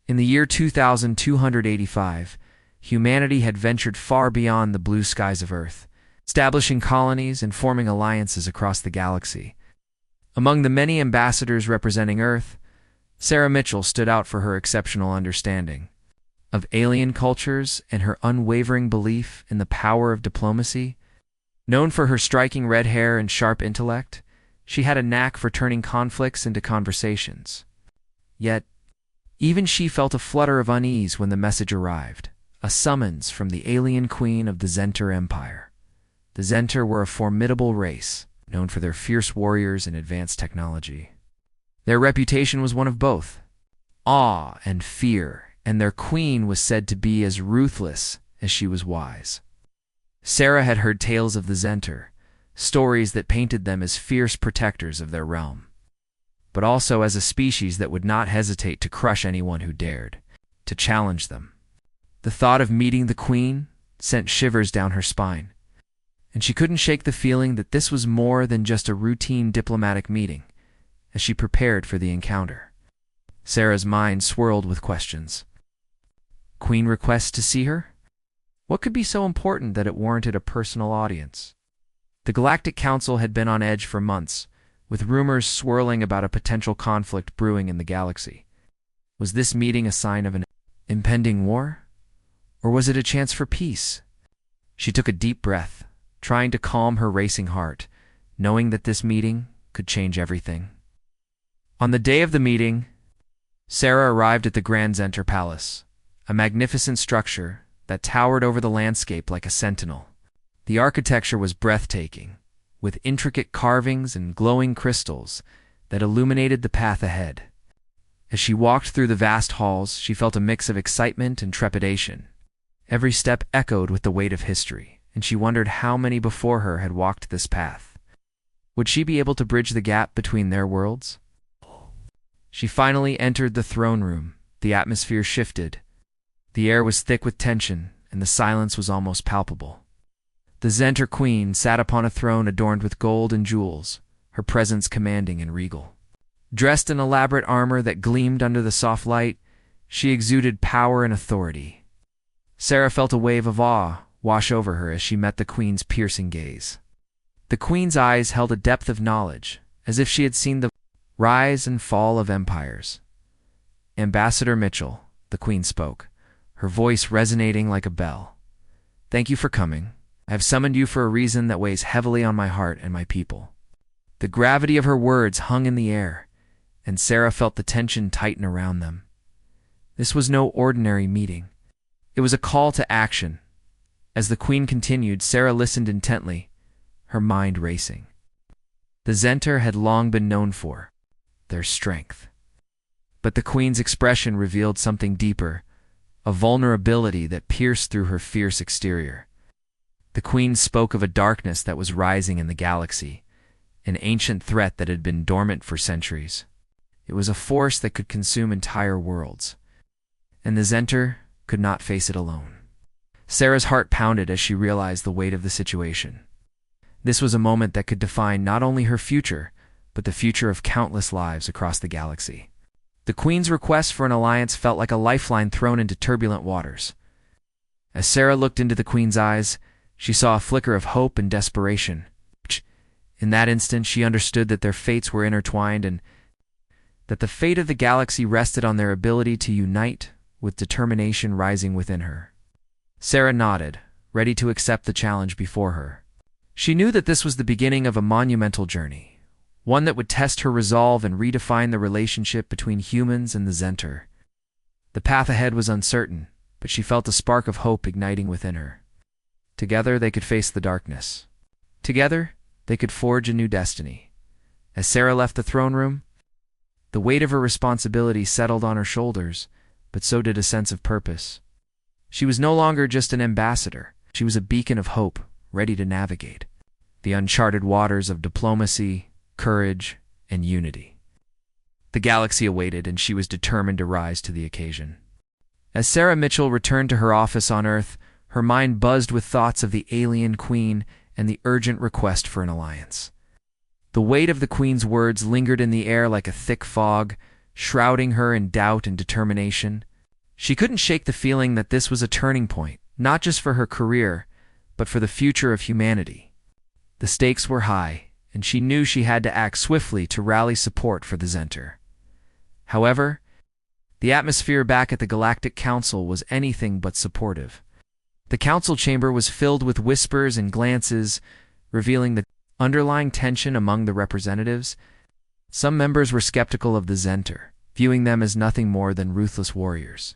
In the year 2285, humanity had ventured far beyond the blue skies of Earth, establishing colonies and forming alliances across the galaxy. Among the many ambassadors representing Earth, Sarah Mitchell stood out for her exceptional understanding of alien cultures and her unwavering belief in the power of diplomacy. Known for her striking red hair and sharp intellect, she had a knack for turning conflicts into conversations. Yet, even she felt a flutter of unease when the message arrived, a summons from the alien queen of the Zenter Empire. The Zenter were a formidable race, known for their fierce warriors and advanced technology. Their reputation was one of both awe and fear, and their queen was said to be as ruthless as she was wise. Sarah had heard tales of the Zenter, stories that painted them as fierce protectors of their realm, but also as a species that would not hesitate to crush anyone who dared to challenge them. The thought of meeting the queen sent shivers down her spine, and she couldn't shake the feeling that this was more than just a routine diplomatic meeting. As she prepared for the encounter, Sarah's mind swirled with questions. Queen requests to see her? What could be so important that it warranted a personal audience? The Galactic Council had been on edge for months, with rumors swirling about a potential conflict brewing in the galaxy. Was this meeting a sign of an impending war? Or was it a chance for peace? She took a deep breath, trying to calm her racing heart, knowing that this meeting could change everything. On the day of the meeting, Sarah arrived at the Grand Zenter Palace, a magnificent structure that towered over the landscape like a sentinel. The architecture was breathtaking, with intricate carvings and glowing crystals that illuminated the path ahead. As she walked through the vast halls, she felt a mix of excitement and trepidation. Every step echoed with the weight of history, and she wondered how many before her had walked this path. Would she be able to bridge the gap between their worlds? She finally entered the throne room. The atmosphere shifted. The air was thick with tension, and the silence was almost palpable. The Zenter Queen sat upon a throne adorned with gold and jewels, her presence commanding and regal. Dressed in elaborate armor that gleamed under the soft light, she exuded power and authority. Sarah felt a wave of awe wash over her as she met the Queen's piercing gaze. The Queen's eyes held a depth of knowledge, as if she had seen the rise and fall of empires. Ambassador Mitchell, the Queen spoke, her voice resonating like a bell. Thank you for coming. I have summoned you for a reason that weighs heavily on my heart and my people. The gravity of her words hung in the air, and Sarah felt the tension tighten around them. This was no ordinary meeting. It was a call to action. As the Queen continued, Sarah listened intently, her mind racing. The Zenter had long been known for their strength. But the Queen's expression revealed something deeper, a vulnerability that pierced through her fierce exterior. The Queen spoke of a darkness that was rising in the galaxy, an ancient threat that had been dormant for centuries. It was a force that could consume entire worlds, and the Zenter could not face it alone. Sarah's heart pounded as she realized the weight of the situation. This was a moment that could define not only her future, but the future of countless lives across the galaxy. The Queen's request for an alliance felt like a lifeline thrown into turbulent waters. As Sarah looked into the Queen's eyes, she saw a flicker of hope and desperation. In that instant, she understood that their fates were intertwined and that the fate of the galaxy rested on their ability to unite, with determination rising within her. Sarah nodded, ready to accept the challenge before her. She knew that this was the beginning of a monumental journey, one that would test her resolve and redefine the relationship between humans and the Zenter. The path ahead was uncertain, but she felt a spark of hope igniting within her. Together they could face the darkness. Together they could forge a new destiny. As Sarah left the throne room, the weight of her responsibility settled on her shoulders, but so did a sense of purpose. She was no longer just an ambassador. She was a beacon of hope, ready to navigate the uncharted waters of diplomacy, courage, and unity. The galaxy awaited, and she was determined to rise to the occasion. As Sarah Mitchell returned to her office on Earth, her mind buzzed with thoughts of the alien Queen and the urgent request for an alliance. The weight of the Queen's words lingered in the air like a thick fog, shrouding her in doubt and determination. She couldn't shake the feeling that this was a turning point, not just for her career, but for the future of humanity. The stakes were high, and she knew she had to act swiftly to rally support for the Zenter. However, the atmosphere back at the Galactic Council was anything but supportive. The council chamber was filled with whispers and glances, revealing the underlying tension among the representatives. Some members were skeptical of the Zenter, viewing them as nothing more than ruthless warriors.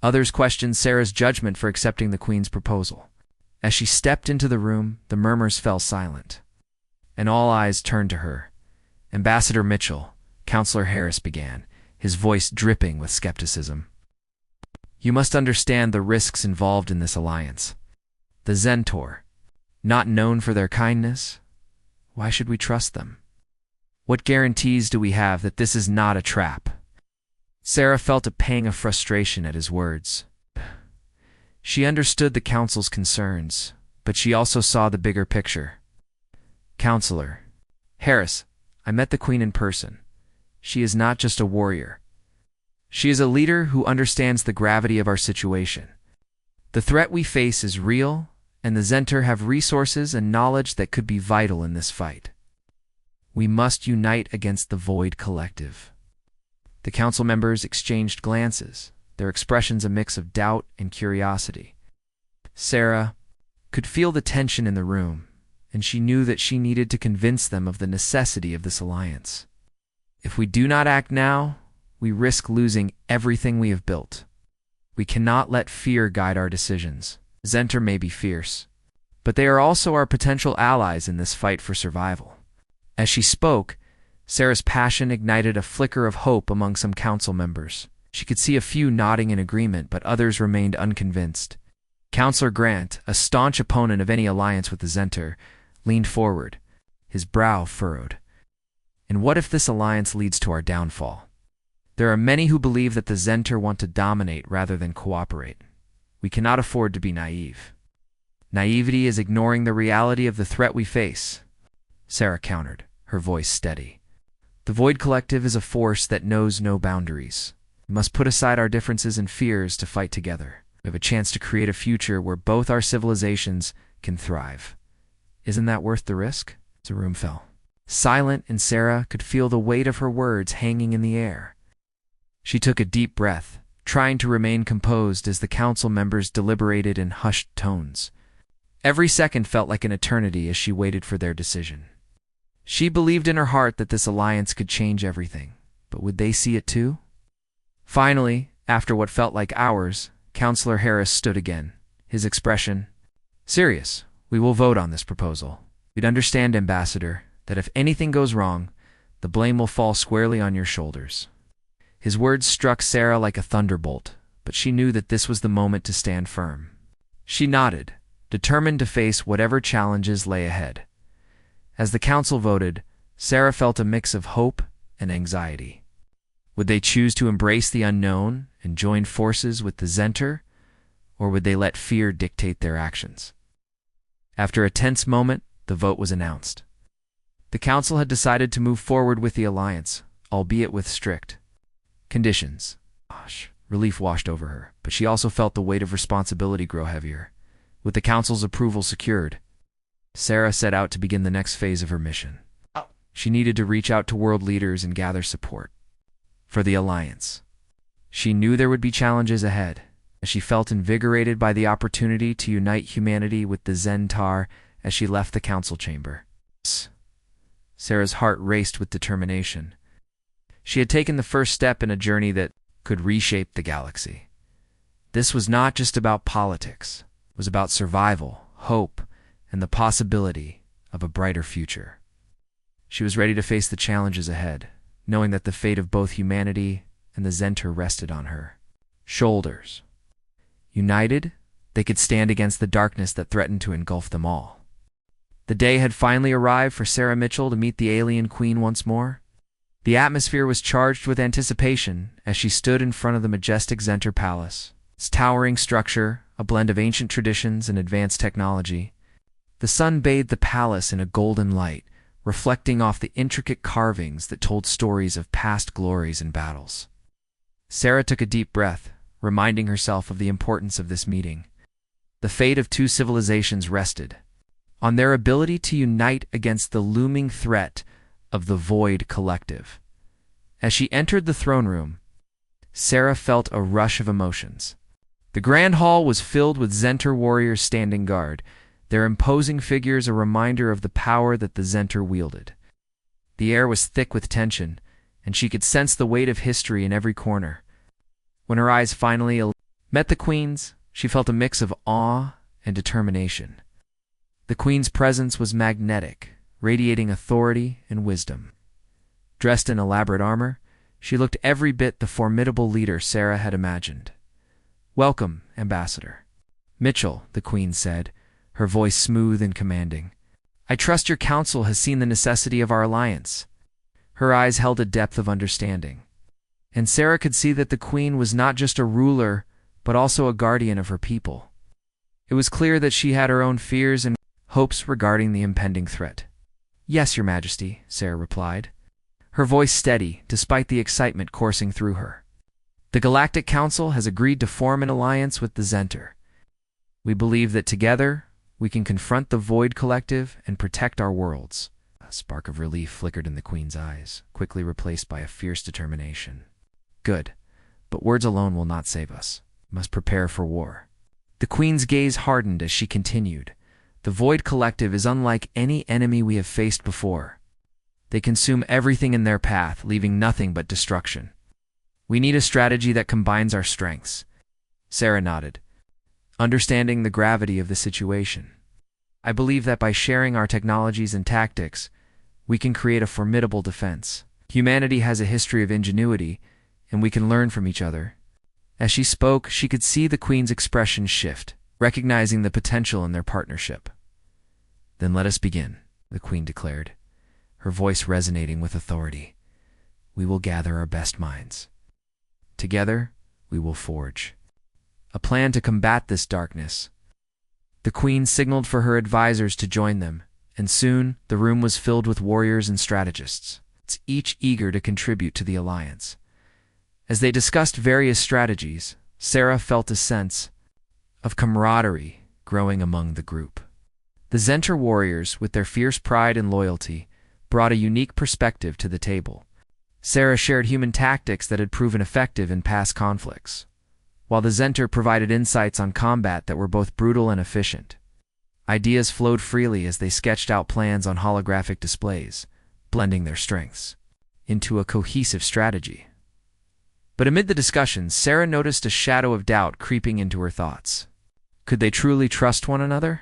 Others questioned Sarah's judgment for accepting the Queen's proposal. As she stepped into the room, the murmurs fell silent, and all eyes turned to her. "Ambassador Mitchell," Counselor Harris began, his voice dripping with skepticism. "You must understand the risks involved in this alliance. The Zentor, not known for their kindness, why should we trust them? What guarantees do we have that this is not a trap?" Sarah felt a pang of frustration at his words. She understood the council's concerns, but she also saw the bigger picture. "Counselor Harris, I met the Queen in person. She is not just a warrior. She is a leader who understands the gravity of our situation. The threat we face is real, and the Zenter have resources and knowledge that could be vital in this fight. We must unite against the Void Collective." The council members exchanged glances, their expressions a mix of doubt and curiosity. Sarah could feel the tension in the room, and she knew that she needed to convince them of the necessity of this alliance. If we do not act now, we risk losing everything we have built. We cannot let fear guide our decisions. Zenter may be fierce, but they are also our potential allies in this fight for survival. As she spoke, Sarah's passion ignited a flicker of hope among some council members. She could see a few nodding in agreement, but others remained unconvinced. Counselor Grant, a staunch opponent of any alliance with the Zenter, leaned forward, his brow furrowed. "And what if this alliance leads to our downfall? There are many who believe that the Zenter want to dominate rather than cooperate. We cannot afford to be naive." "Naivety is ignoring the reality of the threat we face," Sarah countered, her voice steady. "The Void Collective is a force that knows no boundaries. We must put aside our differences and fears to fight together. We have a chance to create a future where both our civilizations can thrive. Isn't that worth the risk?" The room fell silent, and Sarah could feel the weight of her words hanging in the air. She took a deep breath, trying to remain composed as the council members deliberated in hushed tones. Every second felt like an eternity as she waited for their decision. She believed in her heart that this alliance could change everything, but would they see it too? Finally, after what felt like hours, Counselor Harris stood again, his expression serious. "We will vote on this proposal. You'd understand, Ambassador, that if anything goes wrong, the blame will fall squarely on your shoulders." His words struck Sarah like a thunderbolt, but she knew that this was the moment to stand firm. She nodded, determined to face whatever challenges lay ahead. As the council voted, Sarah felt a mix of hope and anxiety. Would they choose to embrace the unknown and join forces with the Zenter, or would they let fear dictate their actions? After a tense moment, the vote was announced. The council had decided to move forward with the alliance, albeit with strict conditions. Relief washed over her, but she also felt the weight of responsibility grow heavier. With the council's approval secured, Sarah set out to begin the next phase of her mission. She needed to reach out to world leaders and gather support for the alliance. She knew there would be challenges ahead, as she felt invigorated by the opportunity to unite humanity with the Zentar as she left the council chamber. Sarah's heart raced with determination. She had taken the first step in a journey that could reshape the galaxy. This was not just about politics. It was about survival, hope, and the possibility of a brighter future. She was ready to face the challenges ahead, knowing that the fate of both humanity and the Zenter rested on her shoulders. United, they could stand against the darkness that threatened to engulf them all. The day had finally arrived for Sarah Mitchell to meet the alien queen once more. The atmosphere was charged with anticipation as she stood in front of the majestic Zenter Palace. Its towering structure, a blend of ancient traditions and advanced technology. The sun bathed the palace in a golden light, reflecting off the intricate carvings that told stories of past glories and battles. Sarah took a deep breath, reminding herself of the importance of this meeting. The fate of two civilizations rested on their ability to unite against the looming threat of the Void Collective. As she entered the throne room, Sarah felt a rush of emotions. The grand hall was filled with Zenter warriors standing guard, their imposing figures a reminder of the power that the Zenter wielded. The air was thick with tension, and she could sense the weight of history in every corner. When her eyes finally met the Queen's, she felt a mix of awe and determination. The Queen's presence was magnetic, radiating authority and wisdom. Dressed in elaborate armor, she looked every bit the formidable leader Sarah had imagined. "Welcome, Ambassador Mitchell," the Queen said, her voice smooth and commanding. "I trust your council has seen the necessity of our alliance." Her eyes held a depth of understanding, and Sarah could see that the Queen was not just a ruler, but also a guardian of her people. It was clear that she had her own fears and hopes regarding the impending threat. "Yes, Your Majesty," Sarah replied, her voice steady despite the excitement coursing through her. "The Galactic Council has agreed to form an alliance with the Zenter. We believe that together we can confront the Void Collective and protect our worlds." A spark of relief flickered in the Queen's eyes, quickly replaced by a fierce determination. "Good, but words alone will not save us. We must prepare for war." The Queen's gaze hardened as she continued. "The Void Collective is unlike any enemy we have faced before. They consume everything in their path, leaving nothing but destruction. We need a strategy that combines our strengths." Sarah nodded, understanding the gravity of the situation. "I believe that by sharing our technologies and tactics, we can create a formidable defense. Humanity has a history of ingenuity, and we can learn from each other." As she spoke, she could see the Queen's expression shift, recognizing the potential in their partnership. "Then let us begin," the Queen declared, her voice resonating with authority. "We will gather our best minds. Together, we will forge a plan to combat this darkness." The Queen signaled for her advisors to join them, and soon the room was filled with warriors and strategists, each eager to contribute to the alliance. As they discussed various strategies, Sarah felt a sense of camaraderie growing among the group. The Zenter warriors, with their fierce pride and loyalty, brought a unique perspective to the table. Sarah shared human tactics that had proven effective in past conflicts, while the Zenter provided insights on combat that were both brutal and efficient. Ideas flowed freely as they sketched out plans on holographic displays, blending their strengths into a cohesive strategy. But amid the discussions, Sarah noticed a shadow of doubt creeping into her thoughts. Could they truly trust one another?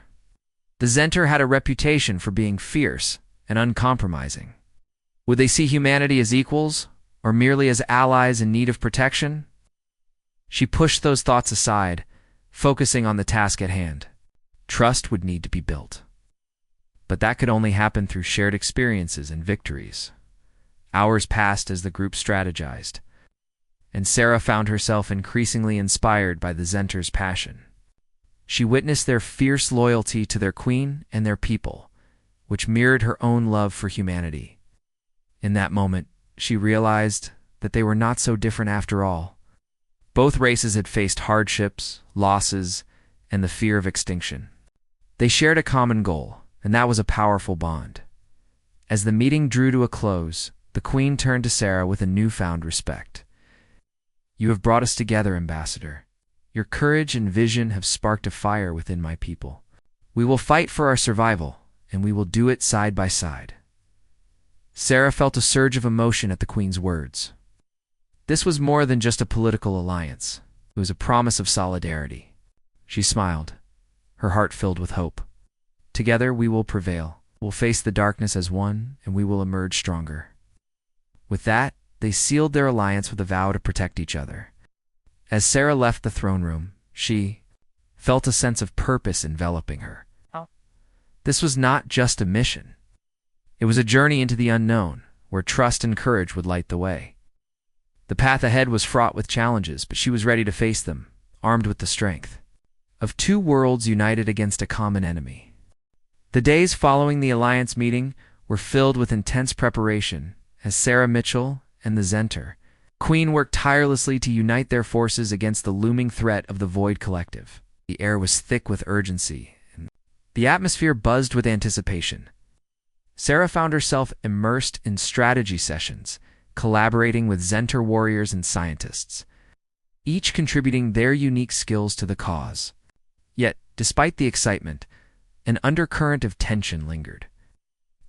The Zenter had a reputation for being fierce and uncompromising. Would they see humanity as equals, or merely as allies in need of protection? She pushed those thoughts aside, focusing on the task at hand. Trust would need to be built. But that could only happen through shared experiences and victories. Hours passed as the group strategized, and Sarah found herself increasingly inspired by the Zenter's passion. She witnessed their fierce loyalty to their queen and their people, which mirrored her own love for humanity. In that moment, she realized that they were not so different after all. Both races had faced hardships, losses, and the fear of extinction. They shared a common goal, and that was a powerful bond. As the meeting drew to a close, the Queen turned to Sarah with a newfound respect. "You have brought us together, Ambassador. Your courage and vision have sparked a fire within my people. We will fight for our survival, and we will do it side by side." Sarah felt a surge of emotion at the Queen's words. This was more than just a political alliance. It was a promise of solidarity. She smiled, her heart filled with hope. "Together we will prevail. We'll face the darkness as one, and we will emerge stronger." With that, they sealed their alliance with a vow to protect each other. As Sarah left the throne room, she felt a sense of purpose enveloping her. This was not just a mission. It was a journey into the unknown, where trust and courage would light the way. The path ahead was fraught with challenges, but she was ready to face them, armed with the strength of two worlds united against a common enemy. The days following the alliance meeting were filled with intense preparation as Sarah Mitchell and the Zenter Queen worked tirelessly to unite their forces against the looming threat of the Void Collective. The air was thick with urgency, and the atmosphere buzzed with anticipation. Sarah found herself immersed in strategy sessions, collaborating with Zenter warriors and scientists, each contributing their unique skills to the cause. Yet, despite the excitement, an undercurrent of tension lingered.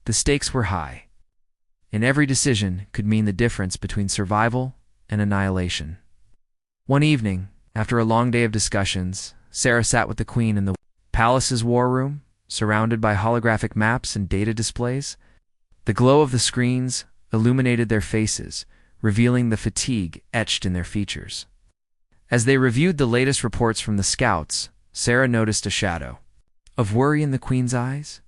The stakes were high, and every decision could mean the difference between survival and annihilation. One evening, after a long day of discussions, Sarah sat with the Queen in the palace's war room, surrounded by holographic maps and data displays. The glow of the screens illuminated their faces, revealing the fatigue etched in their features. As they reviewed the latest reports from the scouts, Sarah noticed a shadow of worry in the Queen's eyes.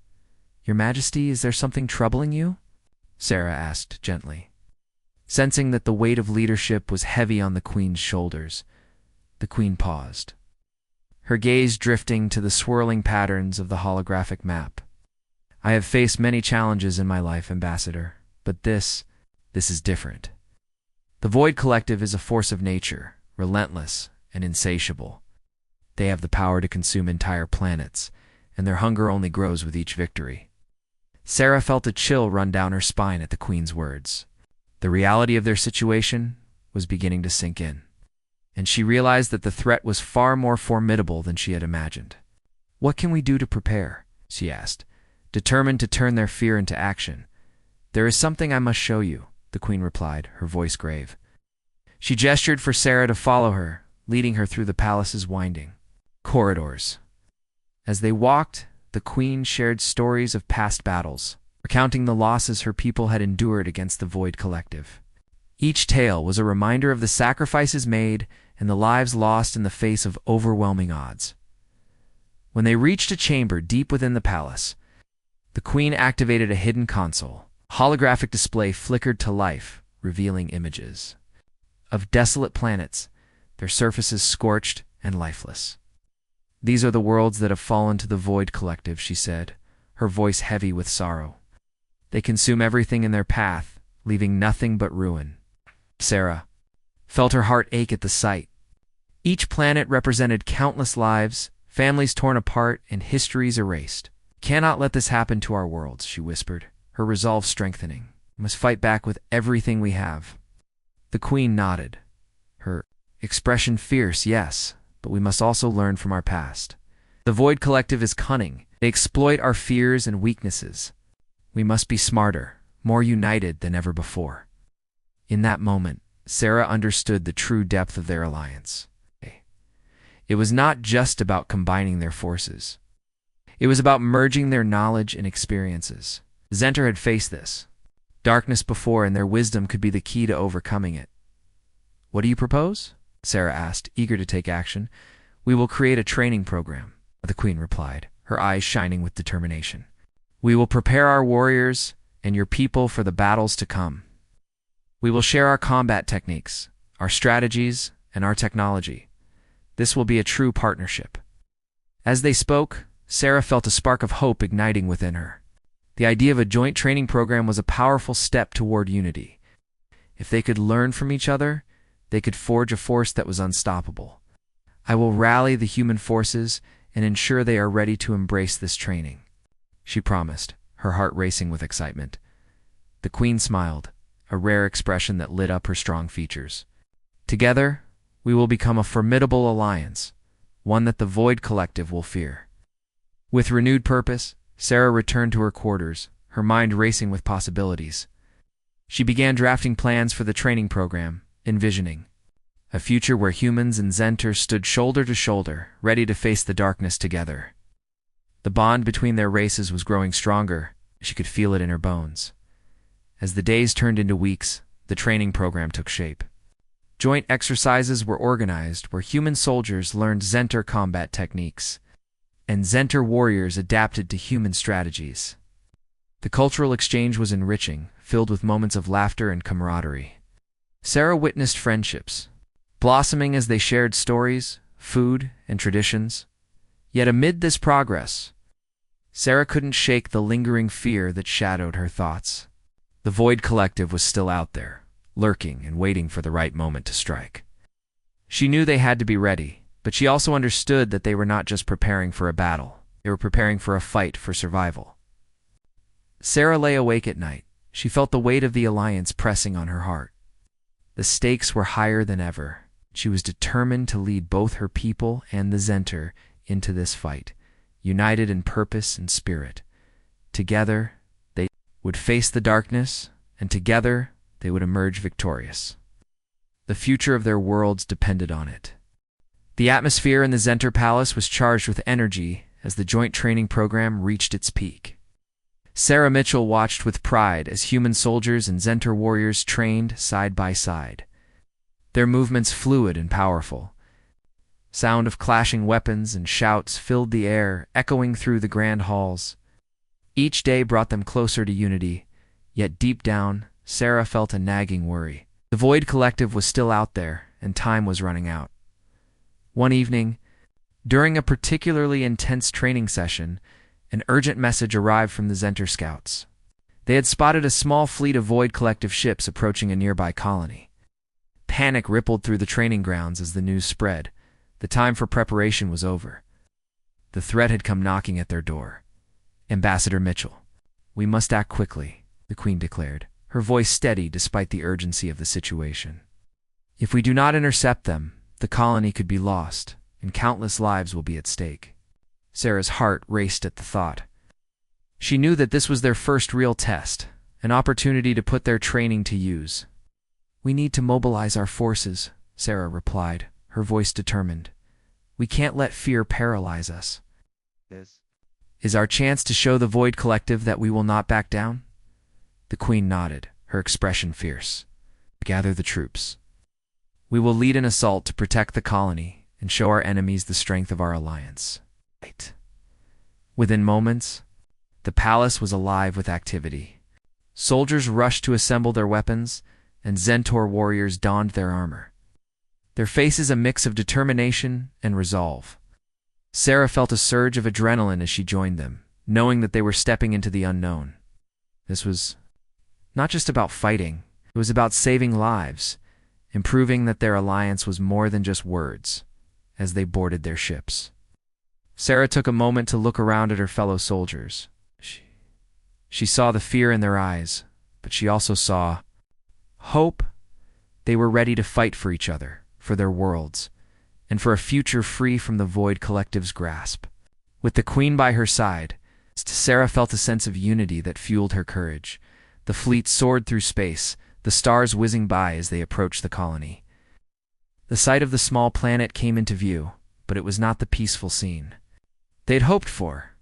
"Your Majesty, is there something troubling you?" Sarah asked gently. Sensing that the weight of leadership was heavy on the Queen's shoulders, the Queen paused, her gaze drifting to the swirling patterns of the holographic map. "I have faced many challenges in my life, Ambassador, but this is different. The Void Collective is a force of nature, relentless and insatiable. They have the power to consume entire planets, and their hunger only grows with each victory." Sarah felt a chill run down her spine at the Queen's words. The reality of their situation was beginning to sink in, and she realized that the threat was far more formidable than she had imagined. "What can we do to prepare?" she asked, determined to turn their fear into action. "There is something I must show you," the Queen replied, her voice grave. She gestured for Sarah to follow her, leading her through the palace's winding corridors. As they walked, the Queen shared stories of past battles, recounting the losses her people had endured against the Void Collective. Each tale was a reminder of the sacrifices made and the lives lost in the face of overwhelming odds. When they reached a chamber deep within the palace, the Queen activated a hidden console. A holographic display flickered to life, revealing images of desolate planets, their surfaces scorched and lifeless. "These are the worlds that have fallen to the Void Collective," she said, her voice heavy with sorrow. "They consume everything in their path, leaving nothing but ruin." Sarah felt her heart ache at the sight. Each planet represented countless lives, families torn apart, and histories erased. "Cannot let this happen to our worlds," she whispered, her resolve strengthening. "We must fight back with everything we have." The Queen nodded, her expression fierce. "Yes, but we must also learn from our past. The Void Collective is cunning. They exploit our fears and weaknesses. We must be smarter, more united than ever before." In that moment, Sarah understood the true depth of their alliance. It was not just about combining their forces. It was about merging their knowledge and experiences. Zenter had faced this darkness before, and their wisdom could be the key to overcoming it. "What do you propose?" Sarah asked, eager to take action. "We will create a training program," the Queen replied, her eyes shining with determination. "We will prepare our warriors and your people for the battles to come. We will share our combat techniques, our strategies, and our technology. This will be a true partnership." As they spoke, Sarah felt a spark of hope igniting within her. The idea of a joint training program was a powerful step toward unity. If they could learn from each other, they could forge a force that was unstoppable. "I will rally the human forces and ensure they are ready to embrace this training," she promised, her heart racing with excitement. The Queen smiled, a rare expression that lit up her strong features. "Together, we will become a formidable alliance, one that the Void Collective will fear." With renewed purpose, Sarah returned to her quarters, her mind racing with possibilities. She began drafting plans for the training program, envisioning a future where humans and Zenter stood shoulder to shoulder, ready to face the darkness together. The bond between their races was growing stronger. She could feel it in her bones. As the days turned into weeks, the training program took shape. Joint exercises were organized where human soldiers learned Zenter combat techniques, and Zenter warriors adapted to human strategies. The cultural exchange was enriching, filled with moments of laughter and camaraderie. Sarah witnessed friendships blossoming as they shared stories, food, and traditions. Yet amid this progress, Sarah couldn't shake the lingering fear that shadowed her thoughts. The Void Collective was still out there, lurking and waiting for the right moment to strike. She knew they had to be ready, but she also understood that they were not just preparing for a battle. They were preparing for a fight for survival. Sarah lay awake at night. She felt the weight of the alliance pressing on her heart. The stakes were higher than ever. She was determined to lead both her people and the Zenter into this fight, united in purpose and spirit. Together, they would face the darkness, and together, they would emerge victorious. The future of their worlds depended on it. The atmosphere in the Zenter Palace was charged with energy as the joint training program reached its peak. Sarah Mitchell watched with pride as human soldiers and Zenter warriors trained side by side. Their movements fluid and powerful. Sound of clashing weapons and shouts filled the air, echoing through the grand halls. Each day brought them closer to unity, yet deep down, Sarah felt a nagging worry. The Void Collective was still out there, and time was running out. One evening, during a particularly intense training session, an urgent message arrived from the Zenter scouts. They had spotted a small fleet of Void Collective ships approaching a nearby colony. Panic rippled through the training grounds as the news spread. The time for preparation was over. The threat had come knocking at their door. "Ambassador Mitchell, we must act quickly," the Queen declared, her voice steady despite the urgency of the situation. "If we do not intercept them, the colony could be lost, and countless lives will be at stake." Sarah's heart raced at the thought. She knew that this was their first real test, an opportunity to put their training to use. "We need to mobilize our forces," Sarah replied, her voice determined. "We can't let fear paralyze us. This is our chance to show the Void Collective that we will not back down." The Queen nodded, her expression fierce. "Gather the troops. We will lead an assault to protect the colony and show our enemies the strength of our alliance." Right. Within moments, the palace was alive with activity. Soldiers rushed to assemble their weapons, and Zenter warriors donned their armor. Their faces a mix of determination and resolve. Sarah felt a surge of adrenaline as she joined them, knowing that they were stepping into the unknown. This was not just about fighting, it was about saving lives, and proving that their alliance was more than just words as they boarded their ships. Sarah took a moment to look around at her fellow soldiers. She saw the fear in their eyes, but she also saw hope. They were ready to fight for each other, for their worlds, and for a future free from the Void Collective's grasp. With the Queen by her side, Sarah felt a sense of unity that fueled her courage. The fleet soared through space, the stars whizzing by as they approached the colony. The sight of the small planet came into view, but it was not the peaceful scene they'd hoped for.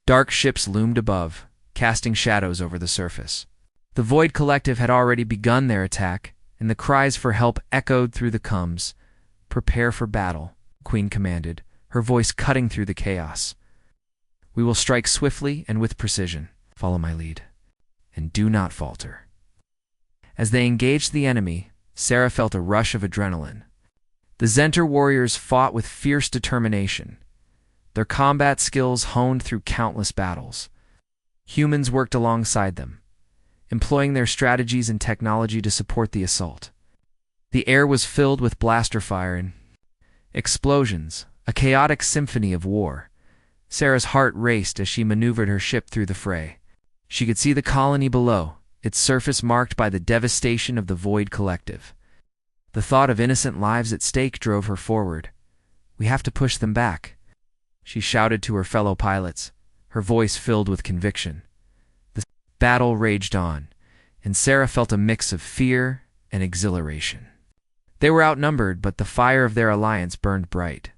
Dark ships loomed above, casting shadows over the surface. The Void Collective had already begun their attack, and the cries for help echoed through the combs. "Prepare for battle," Queen commanded, her voice cutting through the chaos. "We will strike swiftly and with precision. Follow my lead, and do not falter." As they engaged the enemy, Sarah felt a rush of adrenaline. The Zenter warriors fought with fierce determination, their combat skills honed through countless battles. Humans worked alongside them, employing their strategies and technology to support the assault. The air was filled with blaster fire and explosions, a chaotic symphony of war. Sarah's heart raced as she maneuvered her ship through the fray. She could see the colony below, its surface marked by the devastation of the Void Collective. The thought of innocent lives at stake drove her forward. "We have to push them back," she shouted to her fellow pilots, her voice filled with conviction. The battle raged on, and Sarah felt a mix of fear and exhilaration. They were outnumbered, but the fire of their alliance burned bright.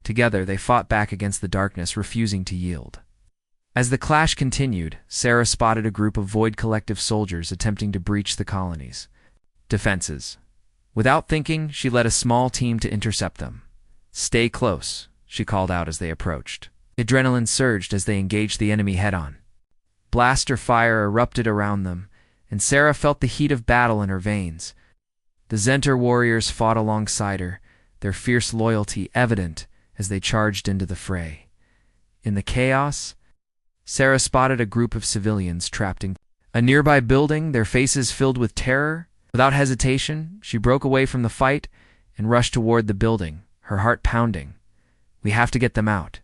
Together, they fought back against the darkness, refusing to yield. As the clash continued, Sarah spotted a group of Void Collective soldiers attempting to breach the colony's defenses. Without thinking, she led a small team to intercept them. "Stay close," she called out as they approached. Adrenaline surged as they engaged the enemy head-on. Blaster fire erupted around them, and Sarah felt the heat of battle in her veins. The Zenter warriors fought alongside her, their fierce loyalty evident as they charged into the fray. In the chaos, Sarah spotted a group of civilians trapped in a nearby building, their faces filled with terror. Without hesitation, she broke away from the fight and rushed toward the building, her heart pounding. "We have to get them out,"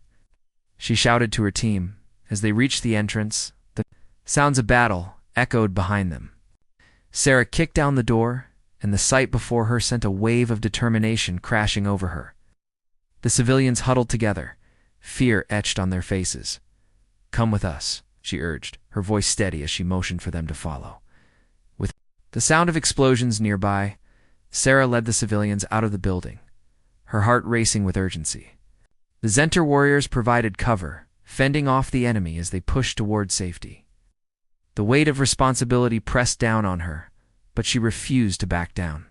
she shouted to her team. As they reached the entrance, the sounds of battle echoed behind them. Sarah kicked down the door, and the sight before her sent a wave of determination crashing over her. The civilians huddled together, fear etched on their faces. "Come with us," she urged, her voice steady as she motioned for them to follow. With the sound of explosions nearby, Sarah led the civilians out of the building, her heart racing with urgency. The Zenter warriors provided cover, fending off the enemy as they pushed toward safety. The weight of responsibility pressed down on her, but she refused to back down.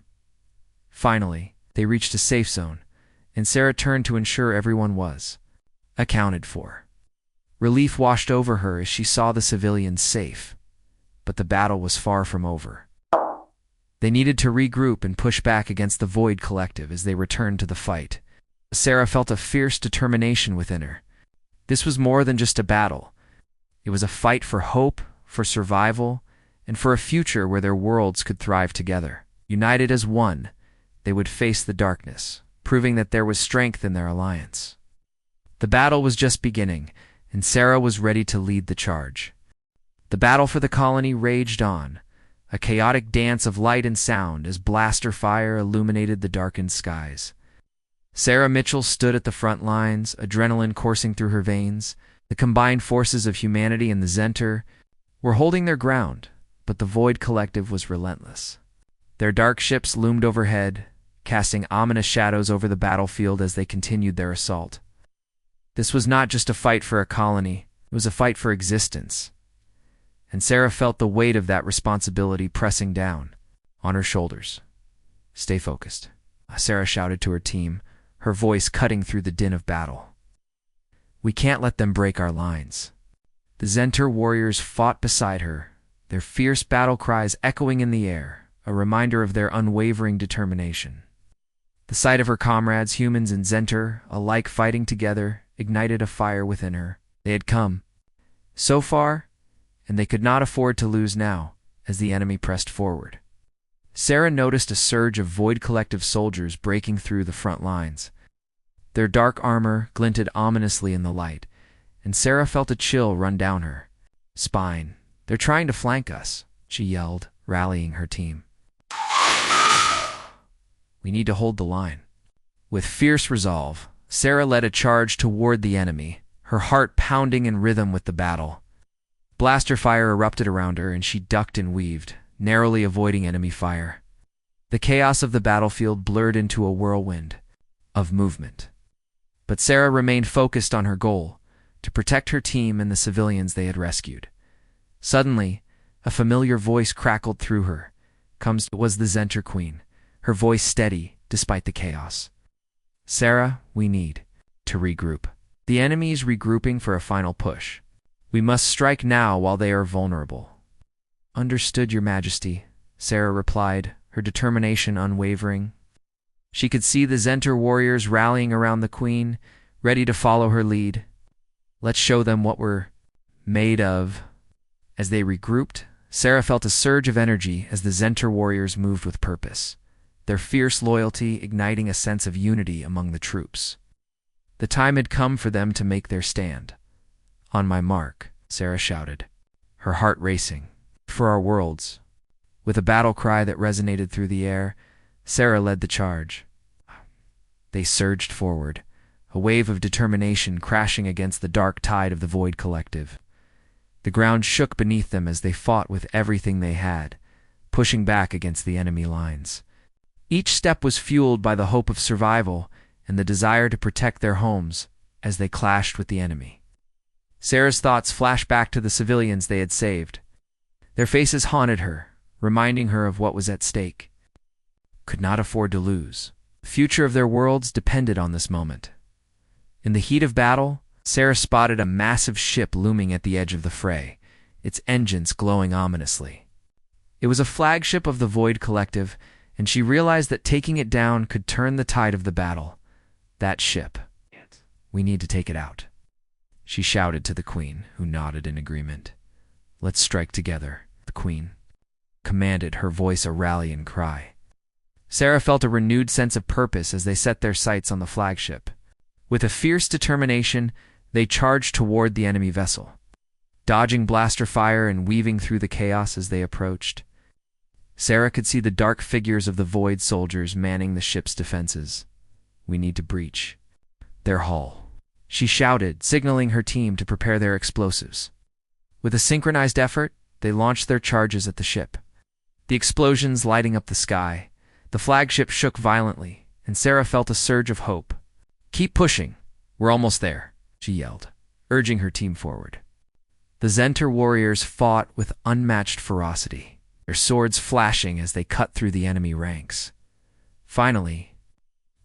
Finally, they reached a safe zone, and Sarah turned to ensure everyone was accounted for. Relief washed over her as she saw the civilians safe, but the battle was far from over. They needed to regroup and push back against the Void Collective as they returned to the fight. Sarah felt a fierce determination within her. This was more than just a battle. It was a fight for hope, for survival, and for a future where their worlds could thrive together. United as one, they would face the darkness, proving that there was strength in their alliance. The battle was just beginning, and Sarah was ready to lead the charge. The battle for the colony raged on, a chaotic dance of light and sound as blaster fire illuminated the darkened skies. Sarah Mitchell stood at the front lines, adrenaline coursing through her veins. The combined forces of humanity and the Zenter were holding their ground, but the Void Collective was relentless. Their dark ships loomed overhead, casting ominous shadows over the battlefield as they continued their assault. This was not just a fight for a colony, it was a fight for existence. And Sarah felt the weight of that responsibility pressing down on her shoulders. "Stay focused," Sarah shouted to her team, her voice cutting through the din of battle. "We can't let them break our lines." The Zenter warriors fought beside her, their fierce battle cries echoing in the air, a reminder of their unwavering determination. The sight of her comrades, humans and Zenter, alike fighting together, ignited a fire within her. They had come so far, and they could not afford to lose now as the enemy pressed forward. Sarah noticed a surge of Void Collective soldiers breaking through the front lines. Their dark armor glinted ominously in the light, and Sarah felt a chill run down her spine. "They're trying to flank us," she yelled, rallying her team. "We need to hold the line." With fierce resolve, Sarah led a charge toward the enemy, her heart pounding in rhythm with the battle. Blaster fire erupted around her, and she ducked and weaved, narrowly avoiding enemy fire. The chaos of the battlefield blurred into a whirlwind of movement. But Sarah remained focused on her goal, to protect her team and the civilians they had rescued. Suddenly, a familiar voice crackled through her. It was the Zenter Queen, her voice steady despite the chaos. "Sarah, we need to regroup. The enemy is regrouping for a final push. We must strike now while they are vulnerable." "Understood, Your Majesty," Sarah replied, her determination unwavering. She could see the Zenter warriors rallying around the Queen, ready to follow her lead. "Let's show them what we're made of." As they regrouped, Sarah felt a surge of energy as the Zenter warriors moved with purpose, their fierce loyalty igniting a sense of unity among the troops. The time had come for them to make their stand. "On my mark," Sarah shouted, her heart racing. "For our worlds." With a battle cry that resonated through the air, Sarah led the charge. They surged forward, a wave of determination crashing against the dark tide of the Void Collective. The ground shook beneath them as they fought with everything they had, pushing back against the enemy lines. Each step was fueled by the hope of survival and the desire to protect their homes as they clashed with the enemy. Sarah's thoughts flashed back to the civilians they had saved. Their faces haunted her, reminding her of what was at stake. Could not afford to lose. The future of their worlds depended on this moment. In the heat of battle, Sarah spotted a massive ship looming at the edge of the fray, its engines glowing ominously. It was a flagship of the Void Collective, and she realized that taking it down could turn the tide of the battle. "That ship. We need to take it out," she shouted to the Queen, who nodded in agreement. "Let's strike together," the Queen commanded, her voice a rallying cry. Sarah felt a renewed sense of purpose as they set their sights on the flagship. With a fierce determination, they charged toward the enemy vessel, dodging blaster fire and weaving through the chaos as they approached. Sarah could see the dark figures of the Void soldiers manning the ship's defenses. "We need to breach their hull," she shouted, signaling her team to prepare their explosives. With a synchronized effort, they launched their charges at the ship. The explosions lighting up the sky, the flagship shook violently, and Sarah felt a surge of hope. "Keep pushing. We're almost there," she yelled, urging her team forward. The Zenter warriors fought with unmatched ferocity, their swords flashing as they cut through the enemy ranks. Finally,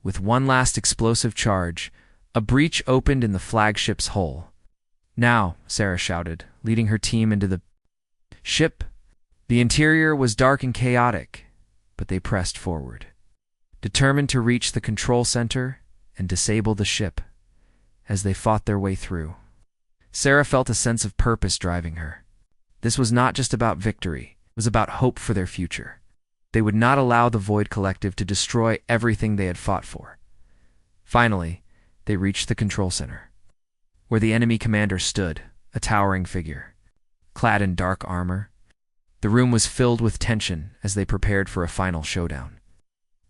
with one last explosive charge, a breach opened in the flagship's hull. "Now," Sarah shouted, leading her team into the ship. The interior was dark and chaotic, but they pressed forward, determined to reach the control center and disable the ship. As they fought their way through, Sarah felt a sense of purpose driving her. This was not just about victory, it was about hope for their future. They would not allow the Void Collective to destroy everything they had fought for. Finally, they reached the control center, where the enemy commander stood, a towering figure, clad in dark armor. The room was filled with tension as they prepared for a final showdown.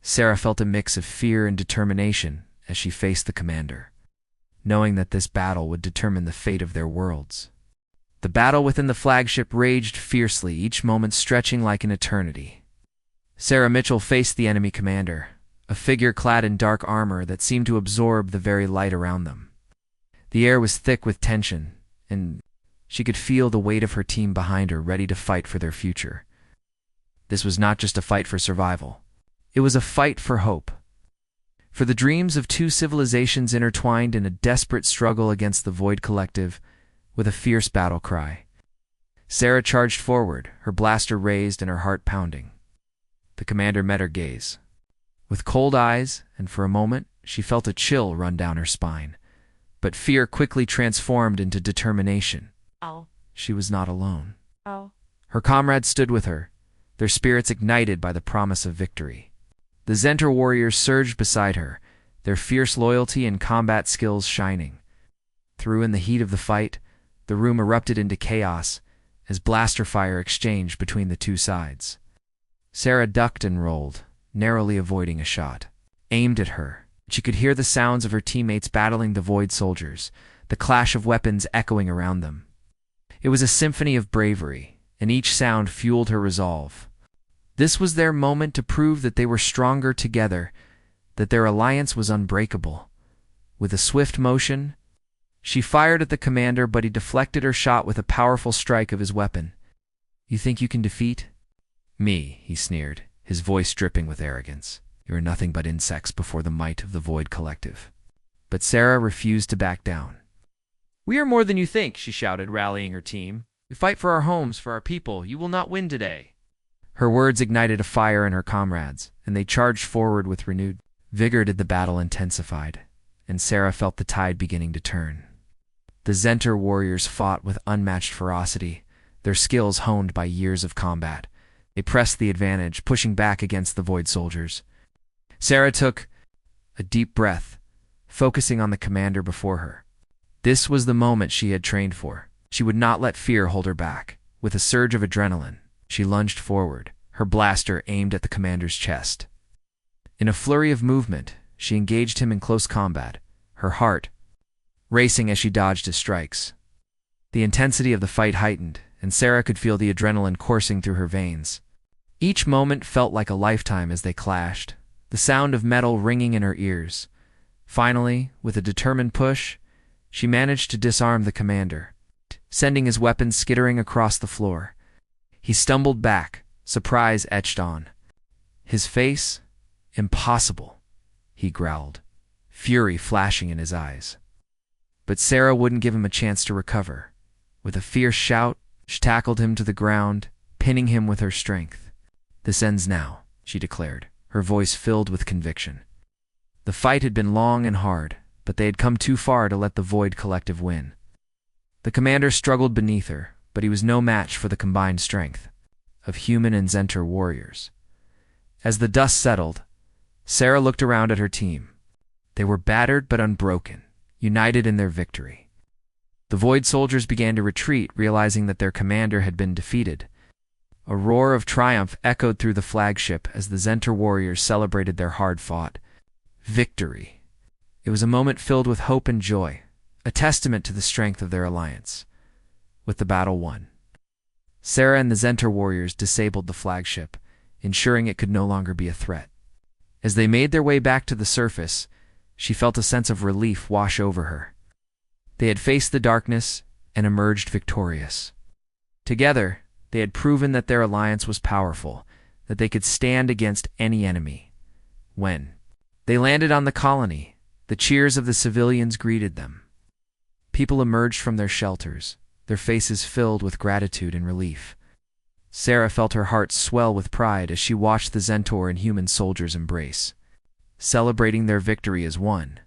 Sarah felt a mix of fear and determination as she faced the commander, knowing that this battle would determine the fate of their worlds. The battle within the flagship raged fiercely, each moment stretching like an eternity. Sarah Mitchell faced the enemy commander, a figure clad in dark armor that seemed to absorb the very light around them. The air was thick with tension, and she could feel the weight of her team behind her, ready to fight for their future. This was not just a fight for survival. It was a fight for hope, for the dreams of two civilizations intertwined in a desperate struggle against the Void Collective with a fierce battle cry. Sarah charged forward, her blaster raised and her heart pounding. The commander met her gaze with cold eyes, and for a moment she felt a chill run down her spine. But fear quickly transformed into determination. She was not alone. Her comrades stood with her, their spirits ignited by the promise of victory. The Zenter warriors surged beside her, their fierce loyalty and combat skills shining. Through in the heat of the fight, the room erupted into chaos as blaster fire exchanged between the two sides. Sarah ducked and rolled, narrowly avoiding a shot aimed at her. She could hear the sounds of her teammates battling the Void soldiers, the clash of weapons echoing around them. It was a symphony of bravery, and each sound fueled her resolve. This was their moment to prove that they were stronger together, that their alliance was unbreakable. With a swift motion, she fired at the commander, but he deflected her shot with a powerful strike of his weapon. "You think you can defeat me?" he sneered, his voice dripping with arrogance. "You are nothing but insects before the might of the Void Collective." But Sarah refused to back down. "We are more than you think," she shouted, rallying her team. "We fight for our homes, for our people. You will not win today." Her words ignited a fire in her comrades, and they charged forward with renewed vigor. The battle intensified, and Sarah felt the tide beginning to turn. The Zenter warriors fought with unmatched ferocity, their skills honed by years of combat. They pressed the advantage, pushing back against the Void soldiers. Sarah took a deep breath, focusing on the commander before her. This was the moment she had trained for. She would not let fear hold her back. With a surge of adrenaline, she lunged forward, her blaster aimed at the commander's chest. In a flurry of movement, she engaged him in close combat, her heart racing as she dodged his strikes. The intensity of the fight heightened, and Sarah could feel the adrenaline coursing through her veins. Each moment felt like a lifetime as they clashed, the sound of metal ringing in her ears. Finally, with a determined push, she managed to disarm the commander, sending his weapon skittering across the floor. He stumbled back, surprise etched on his face. "Impossible," he growled, fury flashing in his eyes. But Sarah wouldn't give him a chance to recover. With a fierce shout, she tackled him to the ground, pinning him with her strength. "This ends now," she declared, her voice filled with conviction. The fight had been long and hard, but they had come too far to let the Void Collective win. The commander struggled beneath her, but he was no match for the combined strength of human and Zenter warriors. As the dust settled, Sarah looked around at her team. They were battered but unbroken, united in their victory. The Void soldiers began to retreat, realizing that their commander had been defeated. A roar of triumph echoed through the flagship as the Zenter warriors celebrated their hard-fought victory. It was a moment filled with hope and joy, a testament to the strength of their alliance. With the battle won, Sarah and the Zenter warriors disabled the flagship, ensuring it could no longer be a threat. As they made their way back to the surface, she felt a sense of relief wash over her. They had faced the darkness and emerged victorious. Together, they had proven that their alliance was powerful, that they could stand against any enemy. When they landed on the colony, the cheers of the civilians greeted them. People emerged from their shelters, their faces filled with gratitude and relief. Sarah felt her heart swell with pride as she watched the Zenter and human soldiers embrace, celebrating their victory as one.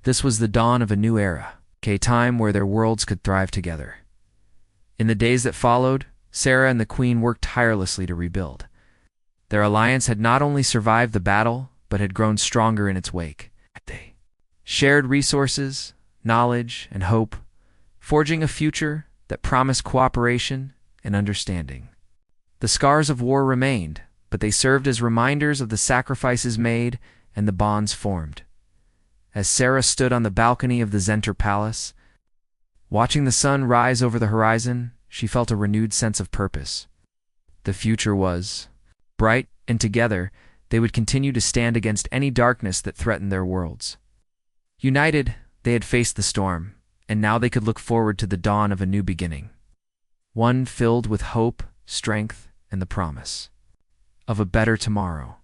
This was the dawn of a new era, a time where their worlds could thrive together. In the days that followed, Sarah and the Queen worked tirelessly to rebuild. Their alliance had not only survived the battle, but had grown stronger in its wake. They shared resources, knowledge, and hope, forging a future that promised cooperation and understanding. The scars of war remained, but they served as reminders of the sacrifices made and the bonds formed. As Sarah stood on the balcony of the Zenter Palace, watching the sun rise over the horizon, she felt a renewed sense of purpose. The future was bright, and together they would continue to stand against any darkness that threatened their worlds. United, they had faced the storm, and now they could look forward to the dawn of a new beginning. One filled with hope, strength, and the promise of a better tomorrow.